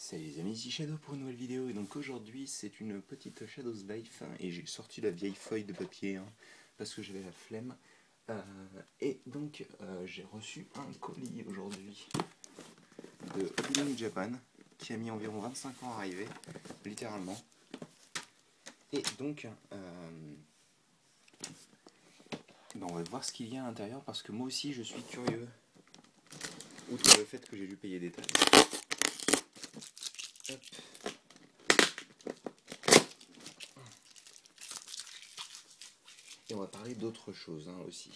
Salut les amis, ici Shadow pour une nouvelle vidéo. Et donc aujourd'hui c'est une petite Shadow's Life et j'ai sorti la vieille feuille de papier parce que j'avais la flemme. Et donc j'ai reçu un colis aujourd'hui de Living Japan qui a mis environ 25 ans à arriver, littéralement. Et donc on va voir ce qu'il y a à l'intérieur parce que moi aussi je suis curieux. Outre le fait que j'ai dû payer des taxes. Hop. Et on va parler d'autre chose aussi.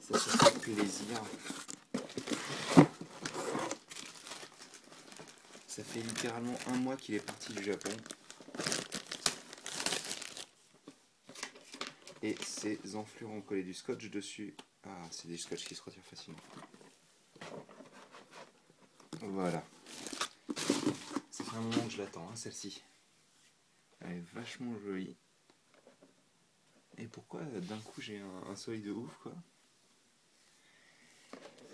Ça se fait plaisir. Ça fait littéralement un mois qu'il est parti du Japon. Et ces enflures ont collé du scotch dessus. Ah, c'est des scotch qui se retirent facilement. Voilà. Ça fait un moment que je l'attends, celle-ci. Elle est vachement jolie. Et pourquoi d'un coup j'ai un soleil de ouf, quoi.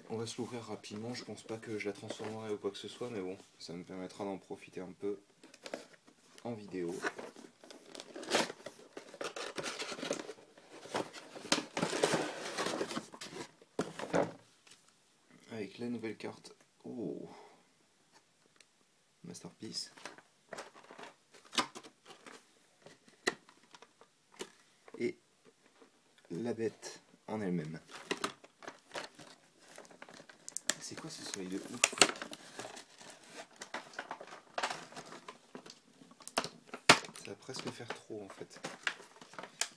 On va se l'ouvrir rapidement, je pense pas que je la transformerai ou quoi que ce soit, mais bon, ça me permettra d'en profiter un peu en vidéo. Avec la nouvelle carte. Oh, Masterpiece. Et la bête en elle-même. C'est quoi ce soleil de ouf, quoi. Ça va presque faire trop en fait.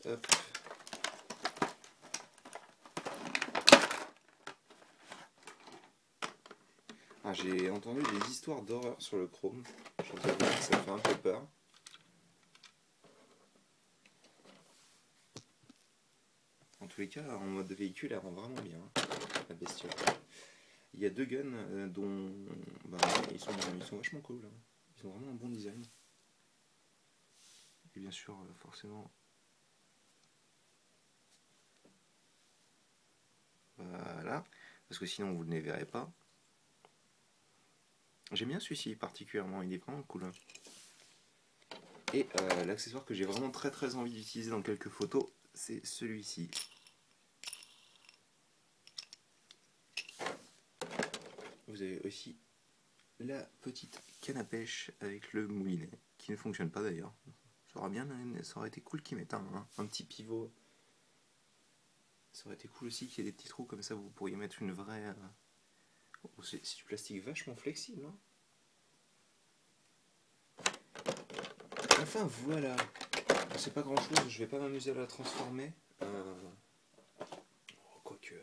Hop. Ah, j'ai entendu des histoires d'horreur sur le Chrome. Je dois dire que ça fait un peu peur. En tous les cas, en mode de véhicule, elle rend vraiment bien, la bestiole. Il y a deux guns dont ils sont vachement cool. Ils ont vraiment un bon design. Et bien sûr, forcément, voilà, parce que sinon vous ne les verrez pas. J'aime bien celui-ci particulièrement, il est vraiment cool. Et l'accessoire que j'ai vraiment très envie d'utiliser dans quelques photos, c'est celui-ci. Vous avez aussi la petite canne à pêche avec le moulinet, qui ne fonctionne pas d'ailleurs. Ça aurait été cool qu'ils mettent un petit pivot. Ça aurait été cool aussi qu'il y ait des petits trous comme ça, vous pourriez mettre une vraie... Oh, c'est du plastique vachement flexible. Enfin voilà. C'est pas grand chose, je vais pas m'amuser à la transformer. Quoique...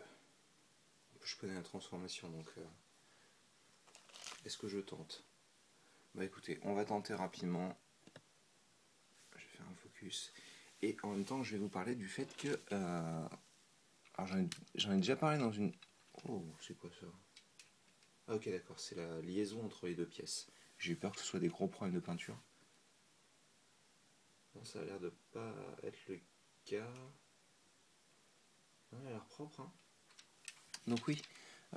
Je connais la transformation donc... Est-ce que je tente? Bah écoutez, on va tenter rapidement. Je vais faire un focus. Et en même temps, je vais vous parler du fait que... Alors j'en ai déjà parlé dans une... Oh, c'est quoi ça? Ah ok, d'accord, c'est la liaison entre les deux pièces. J'ai eu peur que ce soit des gros problèmes de peinture. Non, ça a l'air de pas être le cas. Non, elle a l'air propre. Donc oui,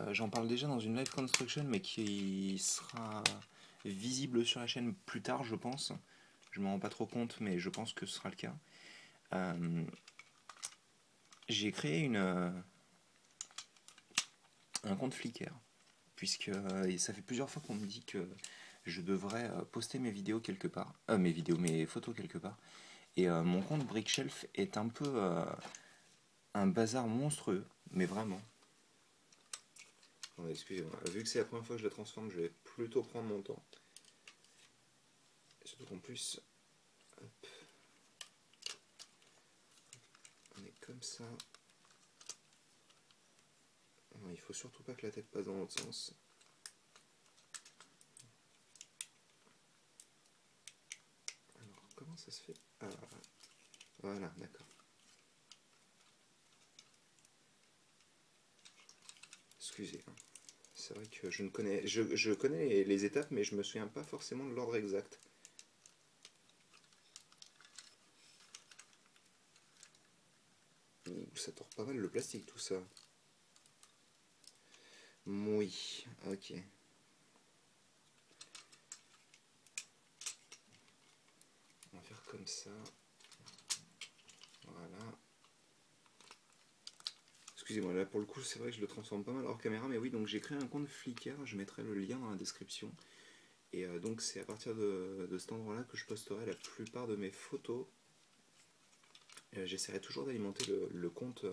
j'en parle déjà dans une live construction, mais qui sera visible sur la chaîne plus tard, je pense. Je ne m'en rends pas trop compte, mais je pense que ce sera le cas. J'ai créé un compte Flickr, puisque ça fait plusieurs fois qu'on me dit que je devrais poster mes vidéos quelque part, mes photos quelque part. Et mon compte Brickshelf est un peu un bazar monstrueux, mais vraiment. Excusez-moi, vu que c'est la première fois que je la transforme, je vais plutôt prendre mon temps. Surtout qu'en plus, hop, on est comme ça. Non, il faut surtout pas que la tête passe dans l'autre sens. Alors, comment ça se fait? Ah, voilà, d'accord. Excusez. C'est vrai que je connais les étapes, mais je me souviens pas forcément de l'ordre exact. ça tord pas mal le plastique tout ça. Oui, ok. On va faire comme ça. Voilà. Excusez-moi, là pour le coup c'est vrai que je le transforme pas mal hors caméra, mais oui, donc j'ai créé un compte Flickr, je mettrai le lien dans la description. Et donc c'est à partir de cet endroit-là que je posterai la plupart de mes photos. J'essaierai toujours d'alimenter le compte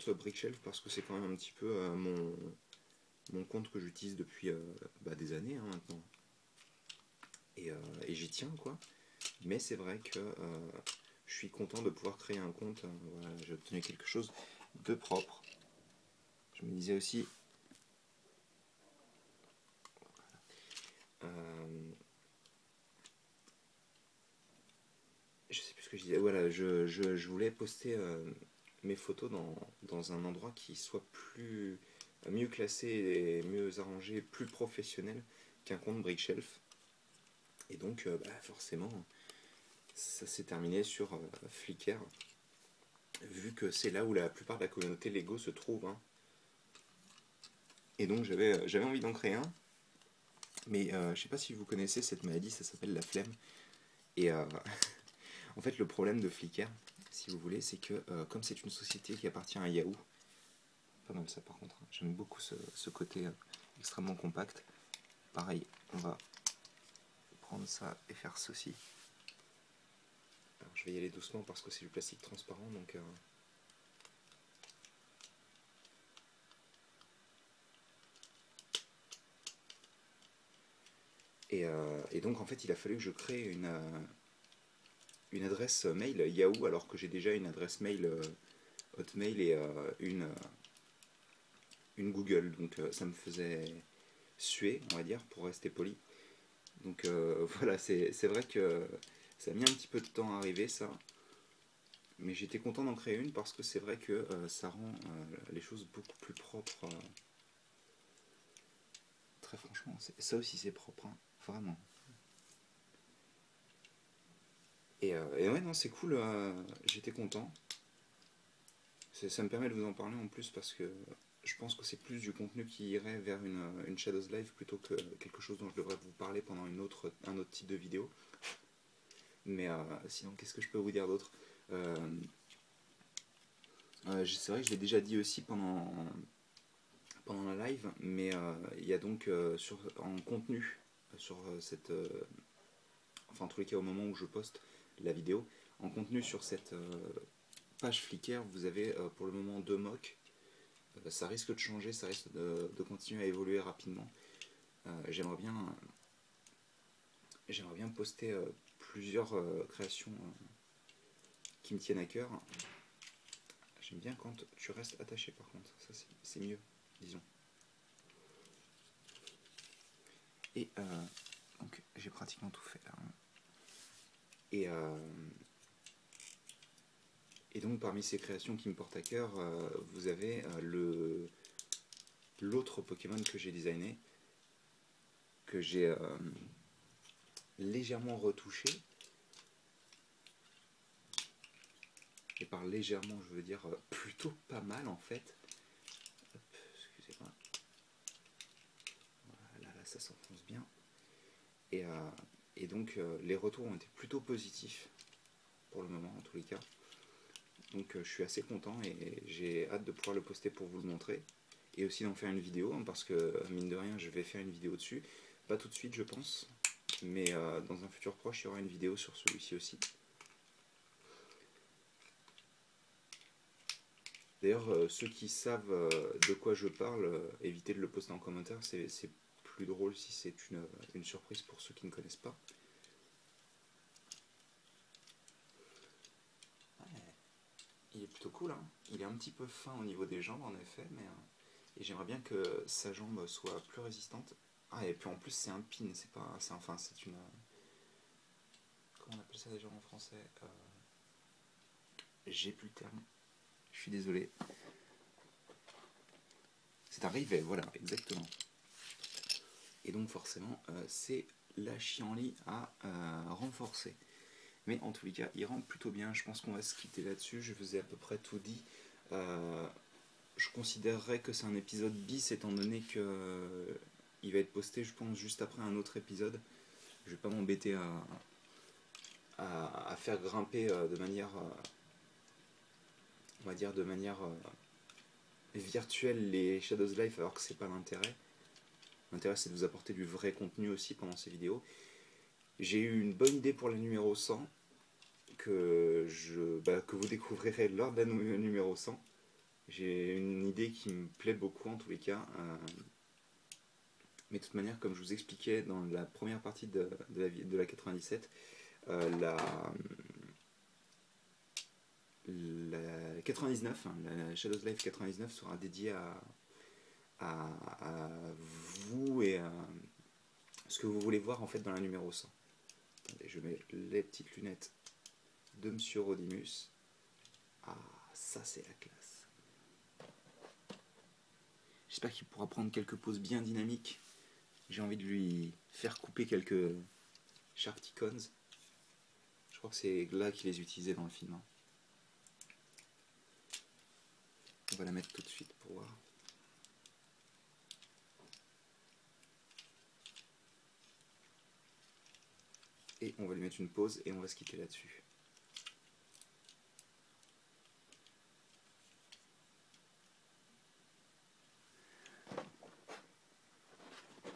Brickshelf parce que c'est quand même un petit peu mon compte que j'utilise depuis des années hein, maintenant. Et j'y tiens quoi. Mais c'est vrai que je suis content de pouvoir créer un compte. Voilà, j'ai obtenu quelque chose de propre. Je me disais aussi... je sais plus ce que je disais. Voilà, je voulais poster mes photos dans un endroit qui soit mieux classé et mieux arrangé, plus professionnel qu'un compte Brickshelf. Et donc, forcément, ça s'est terminé sur Flickr, vu que c'est là où la plupart de la communauté Lego se trouve. Hein. Et donc, j'avais envie d'en créer un, mais je sais pas si vous connaissez cette maladie, ça s'appelle la flemme. Et en fait, le problème de Flickr, si vous voulez, c'est que comme c'est une société qui appartient à Yahoo, pas mal ça par contre, hein, j'aime beaucoup ce côté extrêmement compact. Pareil, on va prendre ça et faire ceci. Alors, je vais y aller doucement parce que c'est du plastique transparent, donc... Et donc en fait il a fallu que je crée une adresse mail Yahoo alors que j'ai déjà une adresse mail Hotmail et une Google. Donc ça me faisait suer, on va dire, pour rester poli. Donc voilà, c'est vrai que ça a mis un petit peu de temps à arriver ça. Mais j'étais content d'en créer une parce que c'est vrai que ça rend les choses beaucoup plus propres. Très franchement, ça aussi c'est propre, hein, vraiment. Et ouais, non, c'est cool, j'étais content. Ça me permet de vous en parler en plus parce que je pense que c'est plus du contenu qui irait vers une Shadows Live plutôt que quelque chose dont je devrais vous parler pendant un autre type de vidéo. Mais sinon, qu'est-ce que je peux vous dire d'autre c'est vrai que je l'ai déjà dit aussi pendant la live, mais il y a donc en contenu sur cette... enfin, en tous les cas, au moment où je poste la vidéo, en contenu sur cette page Flickr, vous avez pour le moment 2 mocks. Ça risque de changer, ça risque de continuer à évoluer rapidement. J'aimerais bien poster plusieurs créations qui me tiennent à cœur. J'aime bien quand tu restes attaché par contre, ça c'est mieux, disons. Et donc j'ai pratiquement tout fait là. Hein. Et donc parmi ces créations qui me portent à cœur, vous avez l'autre Pokémon que j'ai designé, que j'ai légèrement retouché. Et par légèrement, je veux dire plutôt pas mal en fait. Hop, excusez-moi. Voilà, là ça s'enfonce bien. Et donc les retours ont été plutôt positifs pour le moment en tous les cas. Donc je suis assez content et j'ai hâte de pouvoir le poster pour vous le montrer. Et aussi d'en faire une vidéo, hein, parce que mine de rien je vais faire une vidéo dessus. Pas tout de suite je pense, mais dans un futur proche il y aura une vidéo sur celui-ci aussi. D'ailleurs, ceux qui savent de quoi je parle, évitez de le poster en commentaire, c'est plus drôle si c'est une surprise pour ceux qui ne connaissent pas. Ouais, il est plutôt cool, hein. Il est un petit peu fin au niveau des jambes en effet, mais et j'aimerais bien que sa jambe soit plus résistante. Ah, et puis en plus c'est un pin, c'est pas, enfin c'est une... comment on appelle ça déjà en français j'ai plus le terme, je suis désolé. C'est un rivet, voilà, exactement. Et donc forcément, c'est la chienlit à renforcer. Mais en tous les cas, il rend plutôt bien. Je pense qu'on va se quitter là-dessus. Je vous ai à peu près tout dit. Je considérerais que c'est un épisode bis étant donné que il va être posté, je pense, juste après un autre épisode. Je vais pas m'embêter à faire grimper de manière, on va dire, de manière virtuelle les Shadows Life, alors que c'est pas l'intérêt. L'intérêt, c'est de vous apporter du vrai contenu aussi pendant ces vidéos. J'ai eu une bonne idée pour la numéro 100 que vous découvrirez lors de la numéro 100. J'ai une idée qui me plaît beaucoup en tous les cas. Mais de toute manière, comme je vous expliquais dans la première partie de la 97, la 99, hein, la Shadows Life 99 sera dédiée à vous et à ce que vous voulez voir en fait dans la numéro 100. Attendez, je mets les petites lunettes de Monsieur Rodimus. Ah, ça c'est la classe. J'espère qu'il pourra prendre quelques poses bien dynamiques. J'ai envie de lui faire couper quelques Sharpticons. Je crois que c'est là qu'il les utilisait dans le film. On va la mettre tout de suite pour voir. Et on va lui mettre une pause et on va se quitter là-dessus.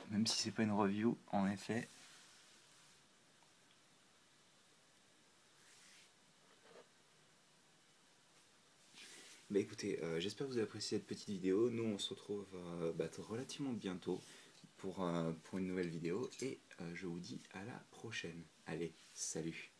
Même si c'est pas une review, en effet. Bah écoutez, j'espère que vous avez apprécié cette petite vidéo. Nous on se retrouve relativement bientôt pour une nouvelle vidéo et je vous dis à la prochaine. Allez, salut!